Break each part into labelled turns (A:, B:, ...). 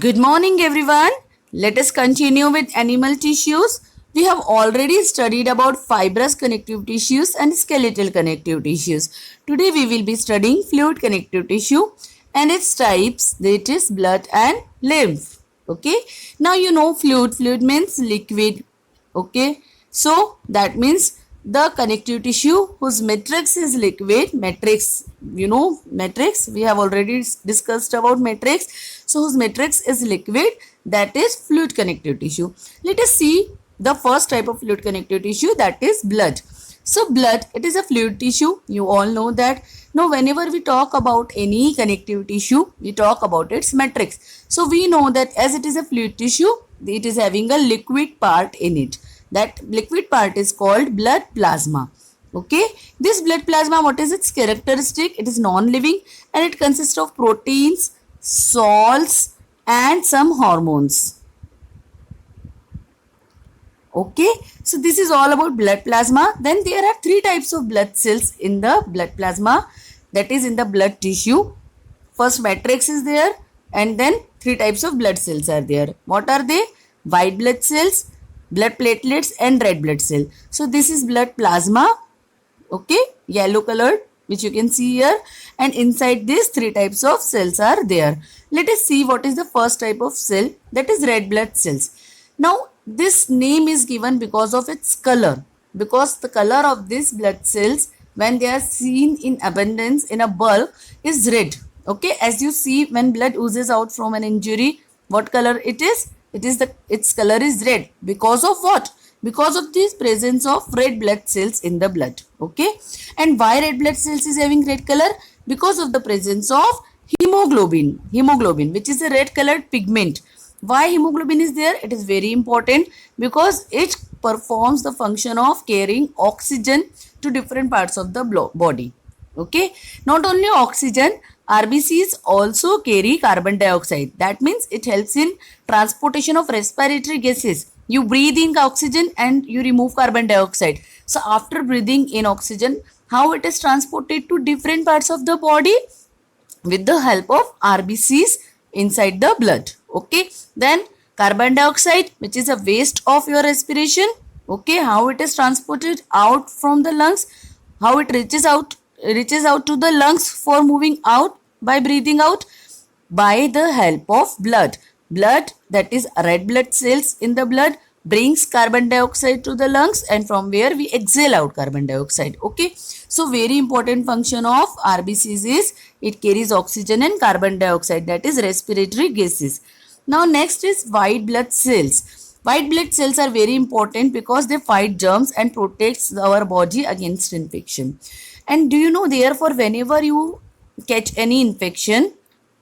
A: Good morning, everyone. Let us continue with animal tissues. We have already studied about fibrous connective tissues and skeletal connective tissues. Today, we will be studying fluid connective tissue and its types, that is blood and lymph. Okay. Now, you know fluid. Fluid means liquid. Okay. So, that means the connective tissue whose matrix is liquid. Matrix, you know matrix, we have already discussed about matrix. So whose matrix is liquid, that is fluid connective tissue. Let us see the first type of fluid connective tissue, that is blood. So blood, it is a fluid tissue. You all know that. Now whenever we talk about any connective tissue, we talk about its matrix. So we know that as it is a fluid tissue, it is having a liquid part in it. That liquid part is called blood plasma. Okay, this blood plasma, what is its characteristic? It is non-living and it consists of proteins, salts and some hormones. Okay, so this is all about blood plasma. Then there are three types of blood cells in the blood plasma, that is in the blood tissue. First matrix is there and then three types of blood cells are there. What are they? White blood cells, blood platelets and red blood cell. So this is blood plasma, okay, yellow colored, which you can see here, and inside this three types of cells are there. Let us see what is the first type of cell, that is red blood cells. Now this name is given because of its color, because the color of these blood cells when they are seen in abundance in a bulk is red. Okay, as you see when blood oozes out from an injury, what color it is? Its color is red. Because of what? Because of this presence of red blood cells in the blood. Okay, and why red blood cells is having red color? Because of the presence of hemoglobin, which is a red colored pigment. Why hemoglobin is there? It is very important because it performs the function of carrying oxygen to different parts of the body. Okay, not only oxygen, RBCs also carry carbon dioxide. That means it helps in transportation of respiratory gases. You breathe in oxygen and you remove carbon dioxide. So after breathing in oxygen, how it is transported to different parts of the body? With the help of RBCs inside the blood. Okay, then carbon dioxide, which is a waste of your respiration. Okay, how it is transported out from the lungs, how it reaches out to the lungs for moving out by breathing out? By the help of blood. Blood, that is red blood cells in the blood, brings carbon dioxide to the lungs and from where we exhale out carbon dioxide. Okay, so very important function of RBCs is it carries oxygen and carbon dioxide, that is respiratory gases. Now next is white blood cells. White blood cells are very important because they fight germs and protects our body against infection. And do you know, therefore whenever you catch any infection,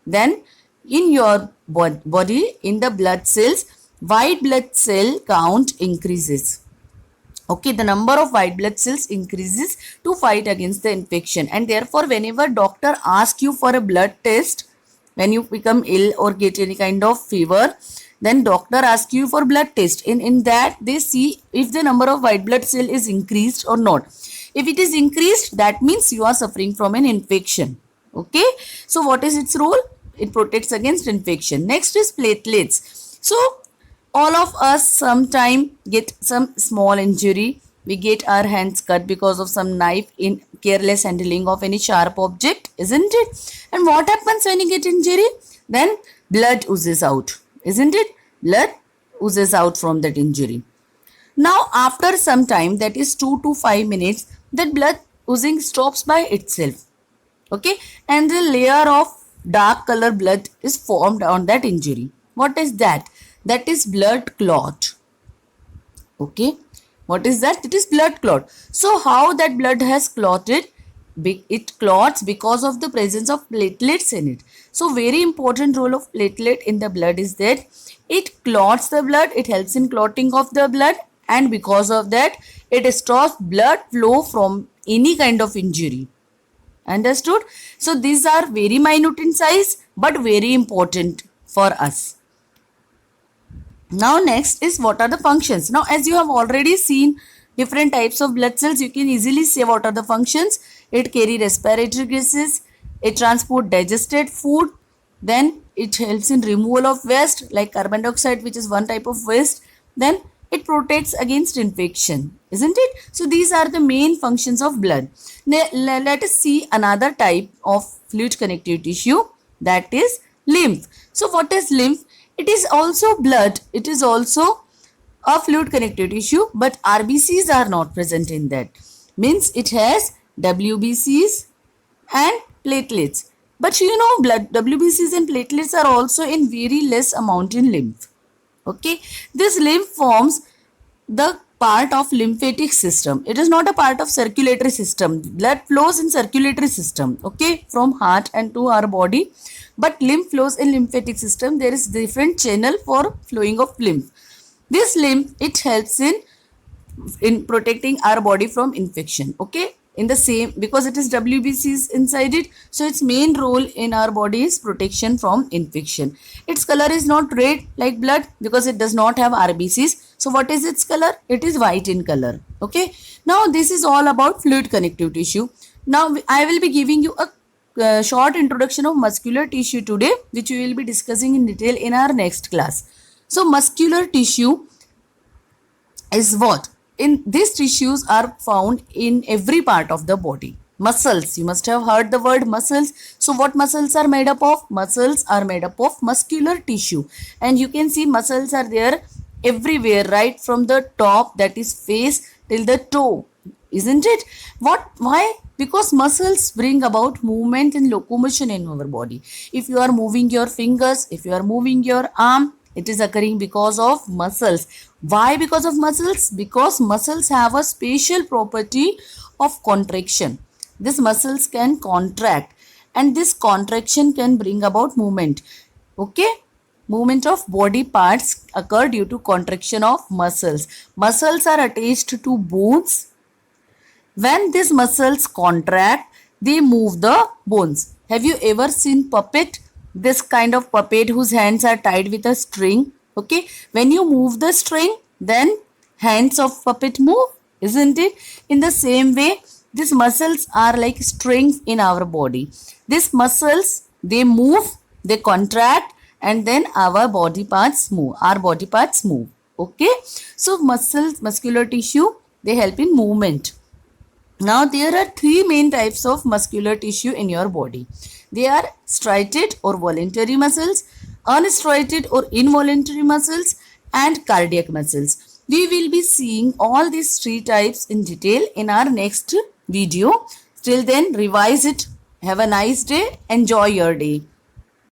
A: then in your body, in the blood cells, white blood cell count increases. Okay, the number of white blood cells increases to fight against the infection, and therefore whenever doctor asks you for a blood test, when you become ill or get any kind of fever, then doctor asks you for blood test. In that they see if the number of white blood cell is increased or not. If it is increased, that means you are suffering from an infection. Okay, so what is its role? It protects against infection. Next is platelets. So all of us sometime get some small injury. We get our hands cut because of some knife in careless handling of any sharp object, isn't it? And what happens when you get injury? Then blood oozes out, isn't it? Blood oozes out from that injury. Now after some time, that is 2 to 5 minutes, that blood oozing stops by itself. Okay, and the layer of dark color blood is formed on that injury. What is that? That is blood clot. Okay, what is that? It is blood clot. So how that blood has clotted? It clots because of the presence of platelets in it. So very important role of platelet in the blood is that it clots the blood, it helps in clotting of the blood, and because of that it stops blood flow from any kind of injury. Understood? So these are very minute in size but very important for us. Now next is what are the functions. Now as you have already seen different types of blood cells, you can easily say what are the functions. It carry respiratory gases, it transport digested food, then it helps in removal of waste like carbon dioxide, which is one type of waste. Then it protects against infection, isn't it? So these are the main functions of blood. Now, let us see another type of fluid connective tissue, that is lymph. So what is lymph? It is also blood. It is also a fluid connective tissue, but RBCs are not present in that. Means it has WBCs and platelets. But you know, blood WBCs and platelets are also in very less amount in lymph. Okay, this lymph forms the part of lymphatic system. It is not a part of circulatory system. Blood flows in circulatory system, okay, from heart and to our body, but lymph flows in lymphatic system. There is different channel for flowing of lymph. This lymph, it helps in protecting our body from infection, okay, in the same, because it is WBCs inside it, so its main role in our body is protection from infection. Its color is not red like blood because it does not have RBCs. So what is its color? It is white in color. Okay, now this is all about fluid connective tissue. Now I will be giving you a short introduction of muscular tissue today, which we will be discussing in detail in our next class. So muscular tissue is what? In these tissues are found in every part of the body. Muscles, you must have heard the word muscles. So what muscles are made up of? Muscles are made up of muscular tissue, and you can see muscles are there everywhere, right from the top, that is face, till the toe, isn't it? Why? Because muscles bring about movement and locomotion in our body. If you are moving your fingers, if you are moving your arm, it is occurring because of muscles. Why because of muscles? Because muscles have a special property of contraction. These muscles can contract, and this contraction can bring about movement. Okay? Movement of body parts occur due to contraction of muscles. Muscles are attached to bones. When these muscles contract, they move the bones. Have you ever seen puppet? This kind of puppet whose hands are tied with a string. Okay, when you move the string, then hands of puppet move, isn't it? In the same way, these muscles are like strings in our body. These muscles, they move, they contract, and then our body parts move. Our body parts move. Okay, so muscular tissue, they help in movement. Now there are three main types of muscular tissue in your body. They are striated or voluntary muscles, unstriated or involuntary muscles, and cardiac muscles. We will be seeing all these three types in detail in our next video. Till then, revise it. Have a nice day. Enjoy your day.